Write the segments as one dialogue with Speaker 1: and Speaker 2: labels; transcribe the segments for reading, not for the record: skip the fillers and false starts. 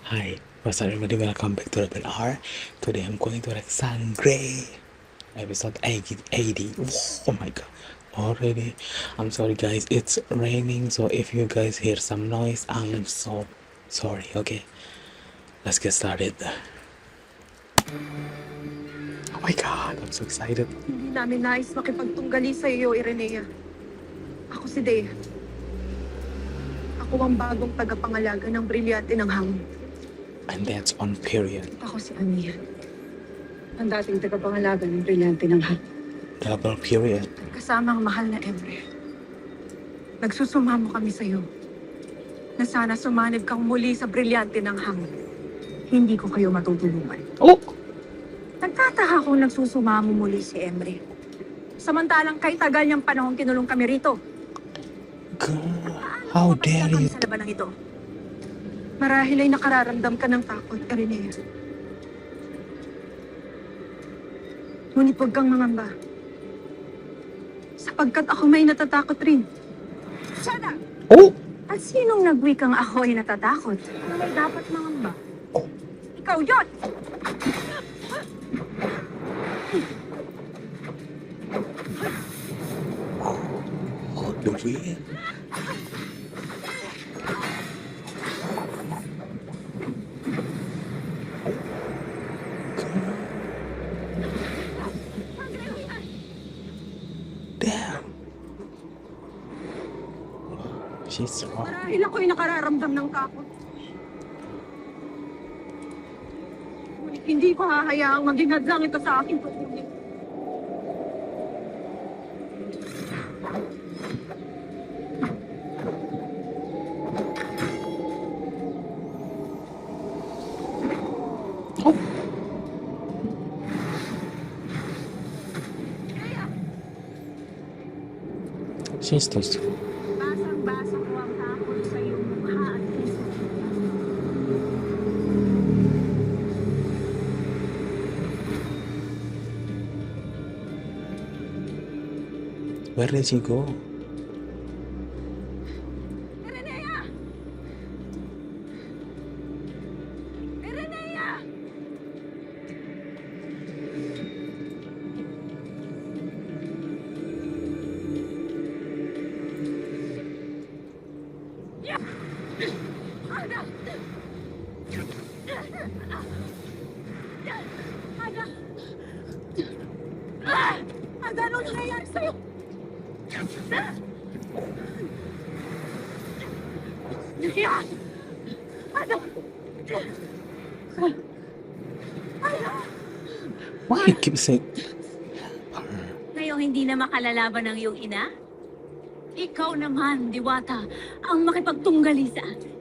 Speaker 1: Hi, what's up everybody? Welcome back to Rebel R. Today I'm going to react Sangre episode 80. Oh my god. Already. I'm sorry guys, it's raining, so if you guys hear some noise, I'm so sorry, okay? Let's get started. Oh my god, I'm so excited.
Speaker 2: Hindi namin nais makipagtunggali sa iyo, Irenea. Ako si Dea. Ako ang bagong tagapangalaga ng brilyante ng hangin.
Speaker 1: And that's on period.
Speaker 2: Ako si Ania. Ang dating tagapangalaga ng brilyante ng hangin.
Speaker 1: Double period.
Speaker 2: Kasama ang mahal na Emre. Nagsusumamo kami sa iyo. Na sana sumanib kang muli sa brilyante ng hangin. Hindi ko kayo matutulungan.
Speaker 1: Oh!
Speaker 2: Nagtataka kung nagsusumamo muli si Emre. Samantalang kay tagal niyang panahon kinulong kami rito.
Speaker 1: God, how dare you?
Speaker 2: Sa labanang ito. Marahil ay nakararamdam ka ng takot, Irenea. Ngunit huwag kang mangamba. Sapagkat ako may natatakot rin. Sana!
Speaker 1: Oh!
Speaker 2: At sinong nagwikang ako ay natatakot? Na may dapat mangamba?
Speaker 1: Oh.
Speaker 2: Ikaw yun!
Speaker 1: Oh, the wind. Damn. She's strong.
Speaker 2: Marahil ako'y nakararamdam ng takot. Ngunit hindi ko hahayaang maging hadlang ito sa aking pagbubuhay.
Speaker 1: Oh. She's too strong.
Speaker 2: Basang-basa ko ang takot sa iyong mukha at puso.
Speaker 1: Where did she go?
Speaker 2: Irenea! Irenea! Ada! Ada! Ada, ano nangyayari sa'yo? Ada!
Speaker 1: Why you keep saying?
Speaker 3: Ngayong hindi na makalalaban ng iyong ina? Ikaw naman, Diwata, ang makipagtunggali sa atin.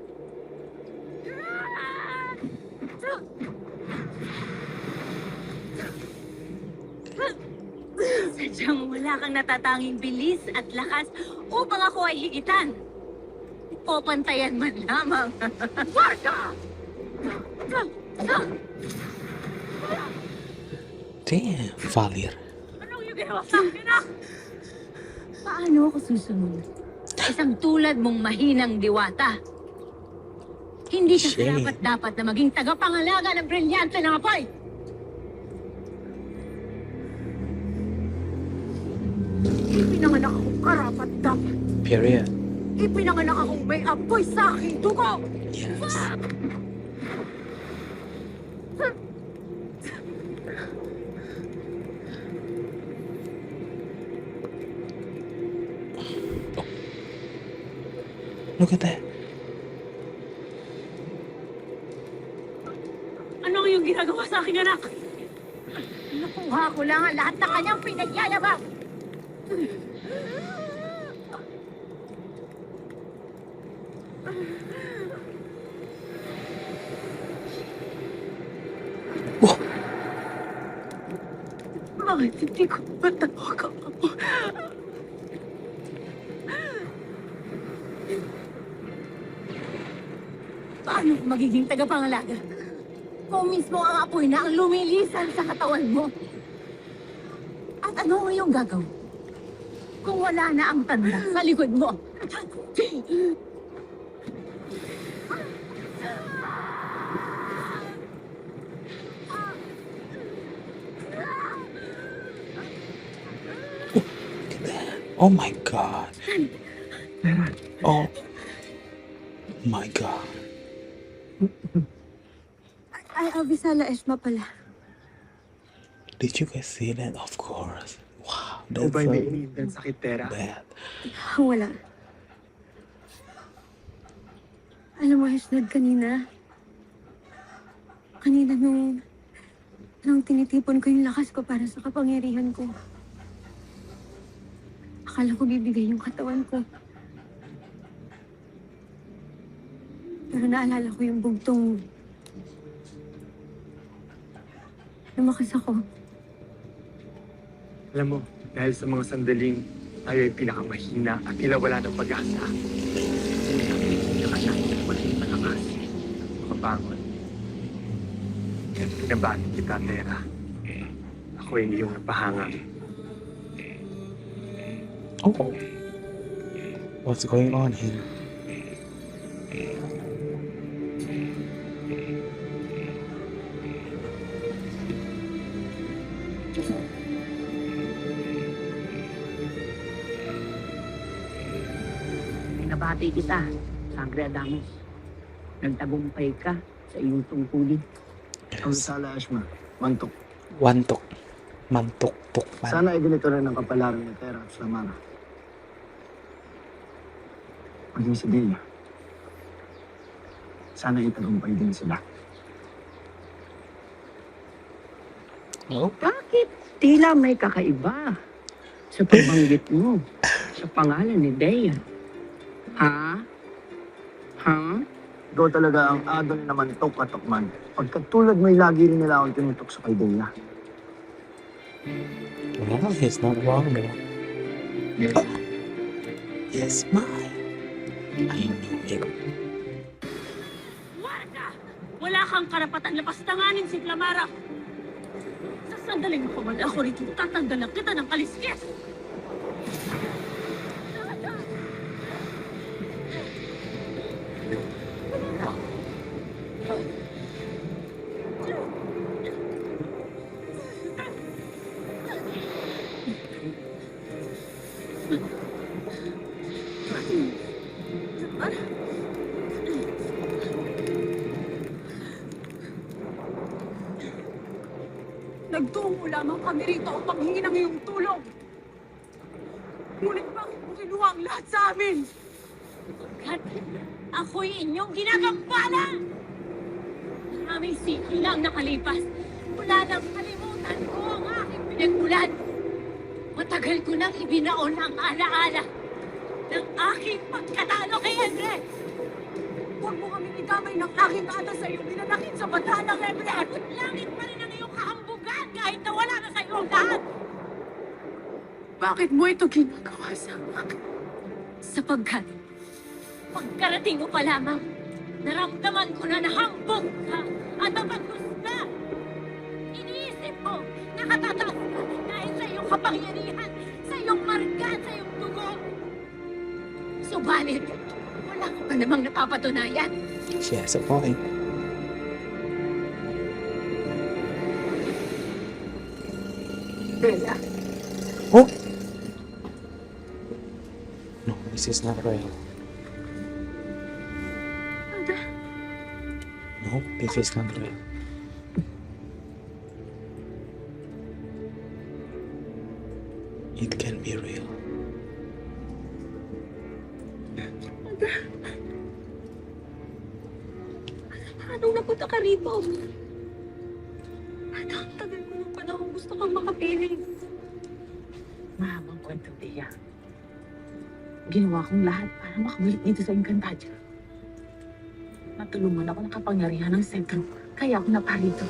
Speaker 3: Sadyang wala kang natatanging bilis at lakas upang ako ay higitan. O pantayan man lamang.
Speaker 1: Damn, Valir.
Speaker 3: Anong yung ginawa sa akin, ah? Paano ako susunod? Sa isang tulad mong mahinang diwata. Hindi ka
Speaker 1: Shame.
Speaker 3: dapat na maging tagapangalaga ng brilyante ng apoy.
Speaker 2: Ipinanganak akong karapat dapat.
Speaker 1: Period.
Speaker 2: Ipinanganak akong may apoy sa aking dugo.
Speaker 1: Yes. Oh. Look at that.
Speaker 3: Ano yung ginagawa sa aking anak?
Speaker 2: Nakuha ko lang ang lahat ng kanyang pinagyayabang.
Speaker 1: Oh.
Speaker 2: Bakit hindi ko matawag ako?
Speaker 3: Paano ko magiging tagapangalaga? Kung mismo ang apoy na ang lumilisan sa katawan mo. At ano ang iyong gagawin? Kung wala na ang tanda sa likod mo.
Speaker 1: Look at that. Oh my God. Oh my God.
Speaker 2: Ay, Avisala Esma pala.
Speaker 1: Did you guys see that? Of course. Wow,
Speaker 4: Ikaw ba
Speaker 1: that's
Speaker 4: may
Speaker 1: so
Speaker 4: iniindan sakit, Tera?
Speaker 1: bad.
Speaker 2: Wala. Alam mo, Esnad, kanina nung tinitipon ko yung lakas ko para sa kapangyarihan ko. Akala ko bibigay yung katawan ko. Pero naalala ko yung bugtong lumakas ako.
Speaker 4: Alam mo, dahil sa mga sandaling tayo ay pinakamahina at tila wala ng pag-asa. Sinabi natin na maging malakas, makabangon. Kaya pinabati kita, Tera. Ako ay iyong napahanga.
Speaker 1: Oh. What's going on here?
Speaker 5: Pinabati kita, Sangre Adamos. Nagtagumpay ka sa iyong tungkulin.
Speaker 4: Ang
Speaker 1: Yes.
Speaker 4: sala, Ashma. Mantok.
Speaker 1: Wantok. Mantok-tok man.
Speaker 4: Sana ay ganito rin ang kapalaran ni Tera at Samara. Maging si Dea. Sana itagumpay din sila.
Speaker 1: Oh.
Speaker 5: Bakit tila may kakaiba sa pagbanggit mo sa pangalan ni Dea? Ha? Ha?
Speaker 4: Ikaw talaga ang adon na mantok at tukman. Pagkatulad mo'y lagi rin nila akong tinutok sa kay Dea.
Speaker 1: Well, he's not wrong though. Oh. Yes, mine. I knew it.
Speaker 3: Warga! Wala kang karapatan lapastanganin si Clamara. Sa sandaling makamala ako rito, tatanggalan kita ng kaliskis. Nagtungo lamang kami rito upang hingi ng iyong tulong. Ngunit bakit mo kinuha ang lahat sa amin? At ako'y inyong ginagampalan! Ang aming sikli lang nakalipas. Wala nang kalimutan ko ang aking pinagmulan. Matagal ko nang ibinaon ang alaala ng aking pagkatalo kay Andre. Huwag mo kaming idamay ng aking ata sa iyong dinanakit sa bata ng Rebrehan. At langit pa rin ang iyong kahambugan kahit na wala na sa iyong lahat. Bakit mo ito ginagawa sa akin? Sapagkat pagkarating mo pa lamang, naramdaman ko na nahambog ka at nabagus ka. Iniisip mo, nakatataas ka dahil sa iyong kapangyarihan, sa iyong marka, sa iyong dugo. Subalit, wala ko pa namang napapatunayan.
Speaker 1: She has a point.
Speaker 5: Bella,
Speaker 1: Oh! No, this is not real. No, this is not real. It can be real.
Speaker 2: Anong napunta ka rito? At ang tagal ko ng panahon gusto kang makapiling.
Speaker 5: mahabang kwento, Dea. Ginawa kong lahat para makabalik dito sa Encantadia. Natulungan ako ng kapangyarihan ng sentro, kaya ako naparito.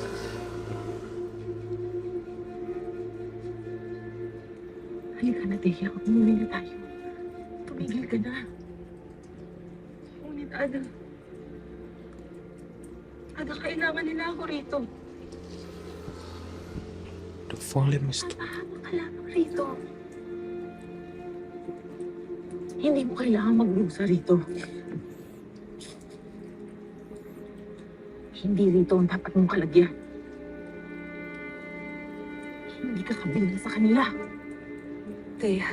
Speaker 5: Halika na, Dea. Umuwi na tayo. Tumigil ka na.
Speaker 2: Ngunit Ada, kailangan nila ako rito.
Speaker 1: The volume is
Speaker 2: Mahaba ka lamang rito.
Speaker 5: Hindi mo kailangan maglusa rito. Hindi rito ang dapat mong kalagyan. Hindi ka kabilang sa kanila.
Speaker 2: Thea,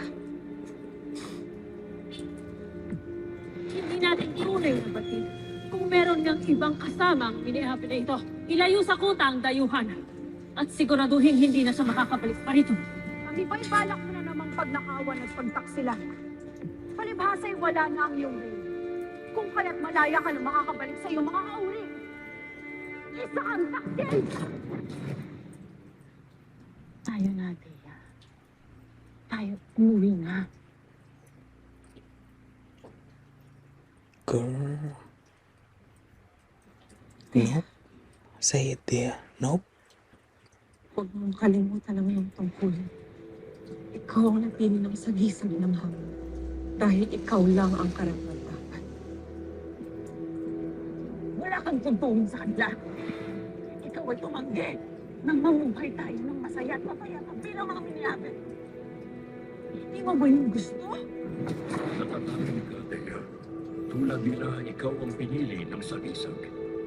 Speaker 3: Hindi natin tunay na batid kung meron ngang ibang kasama ang inihabi na ito. Ilayo sa kuta ang dayuhan at siguraduhin hindi na siya makakabalik pa rito.
Speaker 2: kami ba'y balak mo na namang pagnakawan at pagtaksila? Palibhasa'y wala na ang iyong rin. Kung kaya't malaya ka na makakabalik sa iyong mga kauri. Isa kang taktin!
Speaker 5: Tayo na, Thea. Tayo, umuwi na.
Speaker 1: Girl. Nope. Say it, dear. Nope.
Speaker 2: Huwag mong kalimutan ang iyong tungkulin. Ikaw ang napili ng sagisag ng hangin. Dahil ikaw lang ang karapat-dapat.
Speaker 3: Wala kang tuntunin sa kanila. Ikaw ay tumanggi nang mamuhay tayo ng masaya at mapayapa bilang mga minihabi. Hindi mo ba yung gusto?
Speaker 6: Nakatangin ka, Thea. Tulad nila, ikaw ang pinili ng sagisag.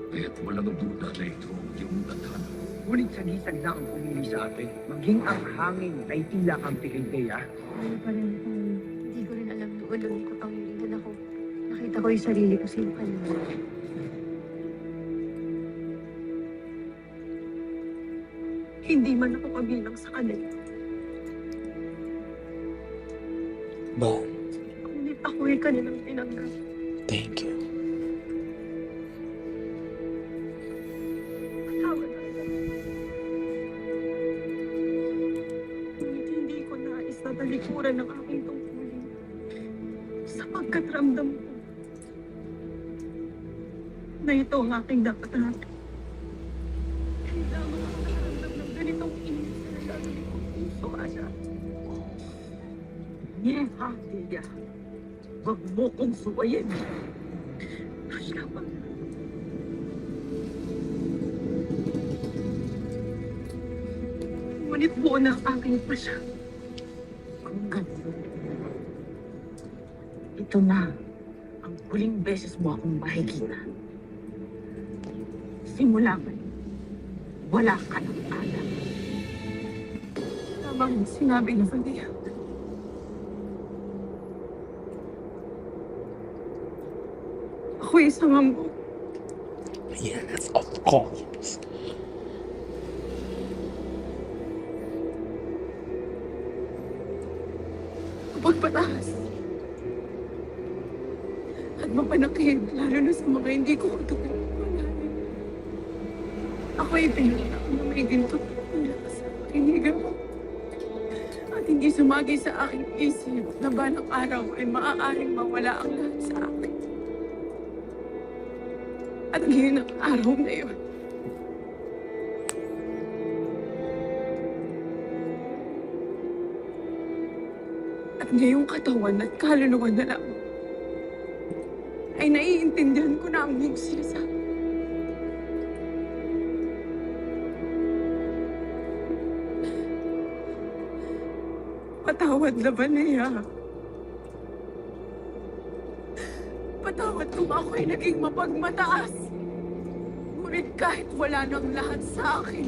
Speaker 6: Kaya't walang duda na ito ang iyong tadhana.
Speaker 7: Ngunit sagisag na ang pumili sa atin. Maging ang hangin ay tila kampi kay Thea.
Speaker 2: Ano pa rin kung hindi ko rin alam noon nung ikot ang hilingan ako. Nakita ko yung sarili ko sa iyong kanila. Hindi man ako kabilang sa kanila.
Speaker 1: But,
Speaker 2: Ngunit ako'y kanilang tinanggap.
Speaker 1: thank you.
Speaker 2: Patawad ako. Ngunit hindi ko nais na talikuran ng aking tungkulin. Sapagkat ramdam ko na ito ang aking dapat natin. Kailangan ako nakaramdam ng ganitong inis na nagagaling kong puso, Asha.
Speaker 3: Nyeha, Thea. Huwag mo kong suwayin.
Speaker 2: Asha, ngunit buo na ang aking pasya.
Speaker 3: Kung gano'n, ito na ang huling beses mo akong makikita. Simula ngayon, wala ka ng alam.
Speaker 2: Tama ang sinabi ni Valia. Ako'y isang hambog.
Speaker 1: Yes, of course.
Speaker 2: Pagpataas. At mapanakit, lalo na sa mga hindi ko katutunan. Ako'y pinanganak na may ginto mula sa aking higa. At hindi sumagi sa aking isip na balang araw ay maaaring mawala ang lahat sa akin. At ngayon ang araw na yun. At ngayong katawan at kaluluwa na lang ay naiintindihan ko na ang iyong sinasabi. Patawad na ba niya? Patawad kung ako ay naging mapagmataas. Ngunit kahit wala nang lahat sa akin,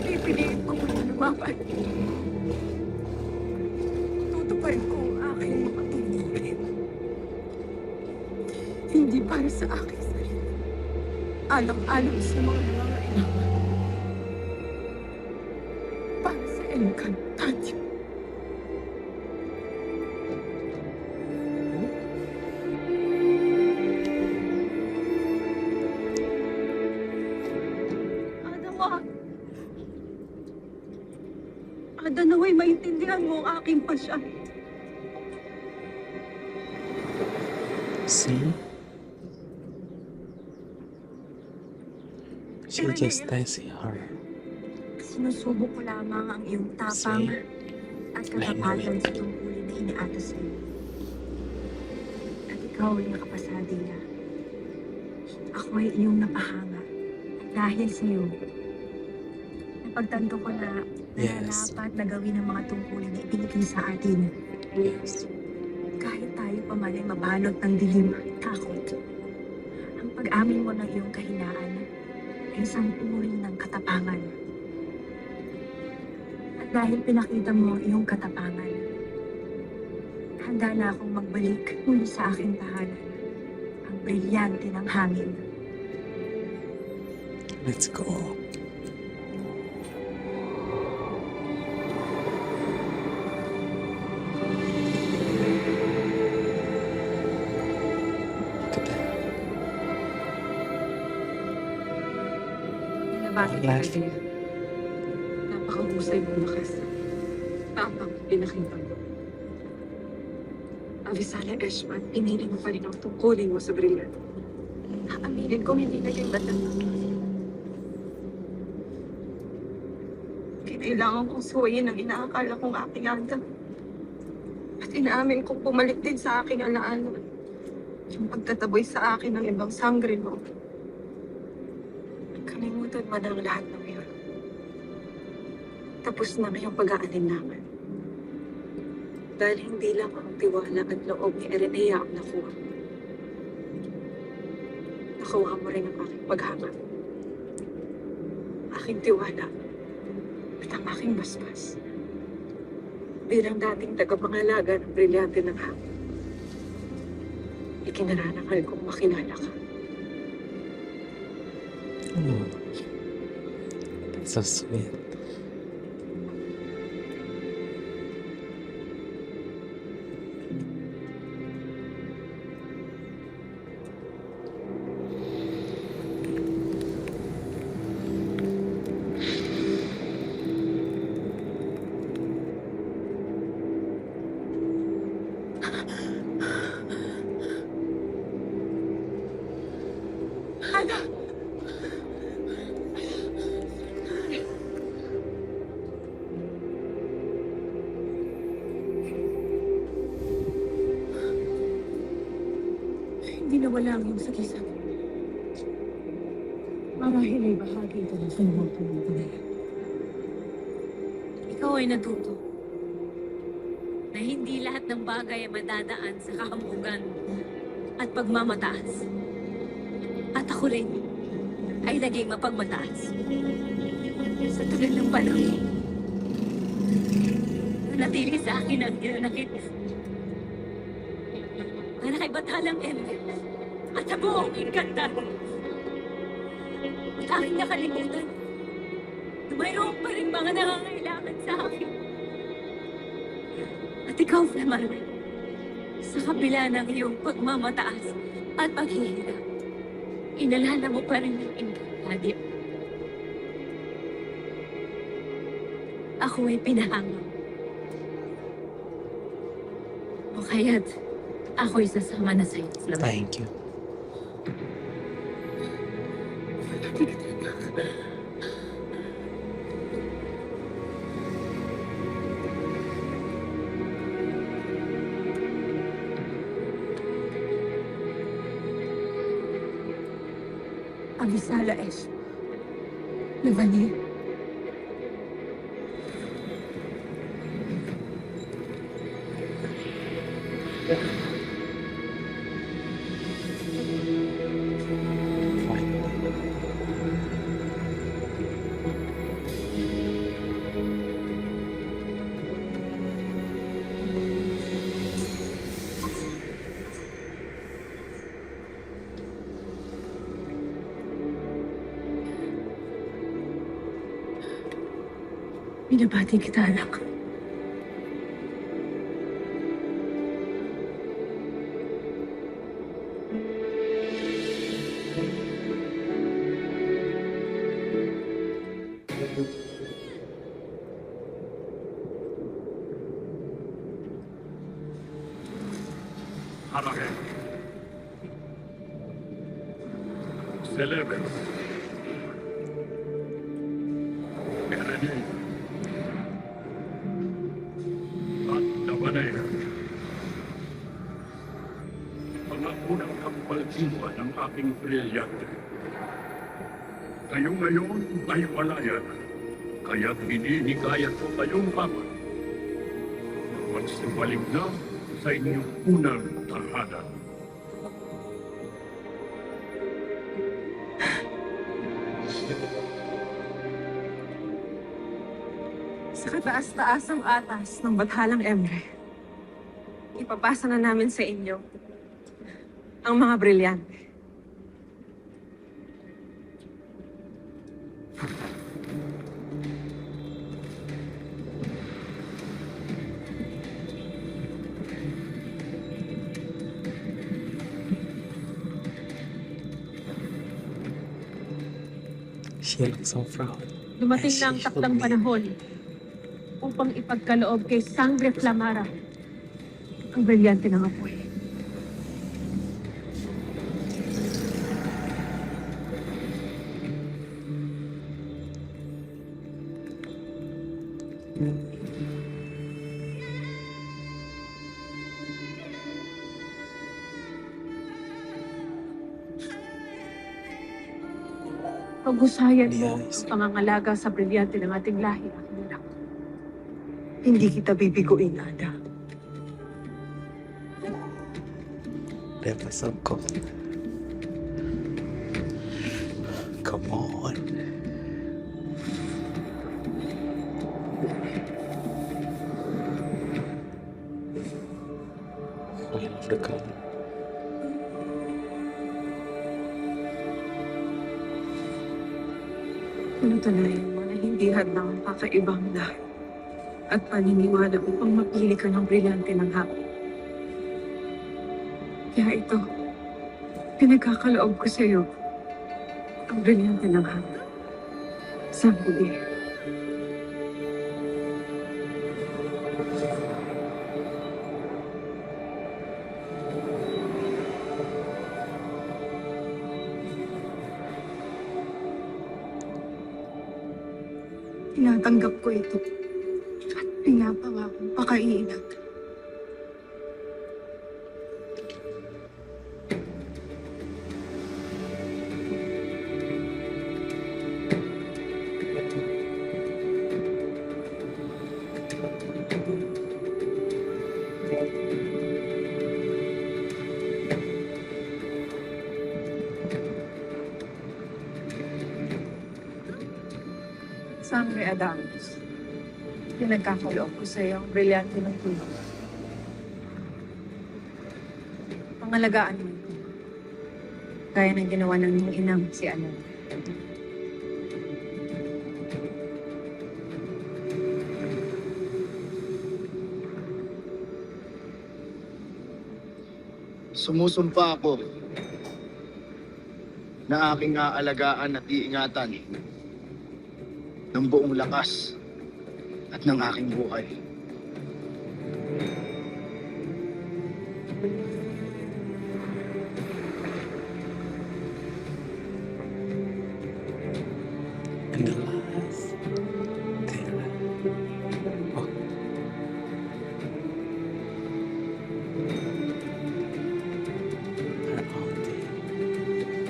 Speaker 2: pipiliin ko na lumaban. Tutuparin ko ang aking mga tungkulin. Hindi para sa aking sarili. Alang-alang sa mga nangangailangan. Para sa Encantadio. Ada nawa'y maintindihan mo ang aking pasya.
Speaker 1: See? She just does her.
Speaker 2: Sinusubok ko lamang ang iyong tapang
Speaker 1: See?
Speaker 2: at katapatan sa tungkulin na iniato sa iyo. At ikaw ay nakapasadila. Ako ay iyong napahanga. At dahil sa iyo, napagtanto ko na
Speaker 1: Yes.
Speaker 2: dapat na gawin ang mga tungkulin na ibinigay sa atin.
Speaker 1: Yes.
Speaker 2: Kahit tayo pa man ay mabalot ng dilim at takot. Ang pag-amin mo ng iyong kahinaan ay isang uri ng katapangan. At
Speaker 3: Dahil pinakita mo ang iyong katapangan, handa na akong magbalik muli sa aking tahanan. Ang brilyante ng hangin.
Speaker 1: Let's go. Look at that.
Speaker 5: Nabati ka
Speaker 1: Last.
Speaker 5: kaya. Napakahusay mo lakas. Tapang pinakita mo. Avisala Eshman, pinili mo pa rin ang tungkulin mo sa brilyante. Aaminin kong hindi naging batang. Kinailangan kong suwayin ang inaakala kong aking anda. At inaamin kong pumalik din sa aking alaala. Yung pagtataboy sa akin ng ibang sangre mo. Kalimutan mo na ang lahat ng iyon. Tapos na ngayong pag-aalinlangan. Dahil hindi lang ang tiwala at loob ni Erenea ang nakuha. Nakuha mo rin ang aking paghanga. Aking tiwala at ang aking basbas. Bilang dating tagapangalaga ng brilyante ng hangin. Ikinaranakal kong makilala ka.
Speaker 1: Oh, that's so sweet.
Speaker 3: Hindi nawala ang iyong sakisan. Marahil ay bahagi ito ng sinumang pananampalataya. Ikaw ay natuto na hindi lahat ng bagay ay madadaan sa kahambugan at pagmamataas. At ako rin ay naging mapagmataas. Sa tagal ng panahon, nanatili sa akin ang ginanakit na nakibatalang Ember at sa buong Inkanta. At aking nakalimutan na mayroon pa rin mga nangangailangan sa akin. At ikaw, Flaman, sa kabila ng iyong pagmamataas at paghihirap, inalala mo pa rin ang Inkantadya. Ako ay pinahanga. O kaya't ako'y sasama na sa'yo, Flaman.
Speaker 1: Thank you.
Speaker 3: Avisala es. Lavanier. Binabati kita, anak.
Speaker 6: Harake. Celebes. Ereni. At Nabanera. Mga unang kampaltiwan ng aking brilyante. Kayo ngayon ay malaya na. Kaya't hininikayat ko kayong apat. Magsibalik na sa inyong unang tahanan.
Speaker 5: Sa taas-taas ang atas ng Bathalang Emre. Ipapasa na namin sa inyo ang mga brilyante.
Speaker 1: She looks so proud.
Speaker 2: Dumating
Speaker 1: Yes,
Speaker 2: na ang
Speaker 1: she
Speaker 2: takdang
Speaker 1: should be.
Speaker 2: panahon upang ipagkaloob kay Sangre Flamara ang brilyante ng apoy. Paghusayan mo
Speaker 1: Yes.
Speaker 2: ang pangangalaga sa brilyante ng ating lahi, aking anak.
Speaker 5: Hindi kita bibiguin, Ada.
Speaker 1: That was so cool. Come on. I love the color.
Speaker 5: Pinatunayan mo na hindi hadlang ang kakaibang lahat at paniniwala upang mapili ka ng brilyante ng hapon. Kaya ito, pinagkakaloob ko sa iyo ang brilyante ng hapon. Sangguli. Tinatanggap ko ito at pinapangakong pakaiinag. Sangre Adams, pinagkakaloob ko sa iyo ang brilyante ng tulong. Pangalagaan mo ito. Gaya ng ginawa ng iyong inang si Alan.
Speaker 8: Sumusumpa ako na aking aalagaan at iingatan ng buong lakas at ng aking buhay.
Speaker 1: And the last. There. Oh. Her auntie.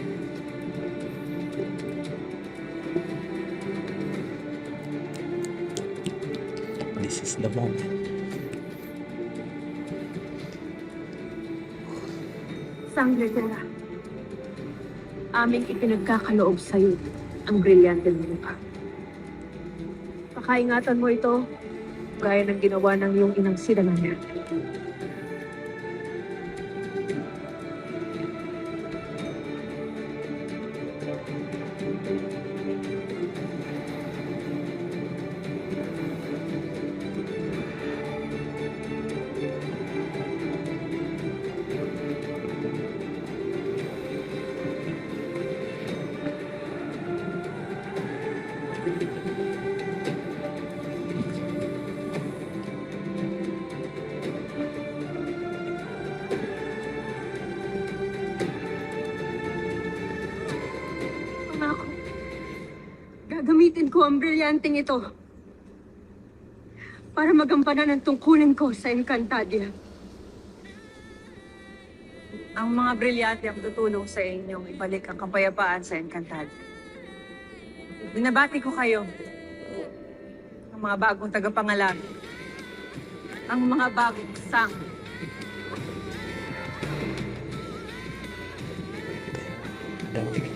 Speaker 1: This is the moment.
Speaker 2: Sangre Terra, aming ipinagkakaloob sa iyo ang brilyante ng mukha. Pakaingatan mo ito gaya ng ginawa ng iyong inang si Danaya.
Speaker 5: Pangako, gagamitin ko ang brilyanteng ito para magampanan ang tungkulin ko sa Encantadia. Ang mga brilyante ang tutulong sa inyong ibalik ang kapayapaan sa Encantadia. Binabati ko kayo, ang mga bagong tagapangalan, ang mga bagong sang.
Speaker 1: Don't.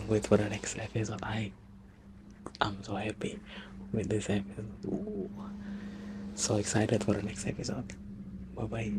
Speaker 1: wait for the next episode. I'm so happy with this episode. Ooh. So excited for the next episode. Bye bye.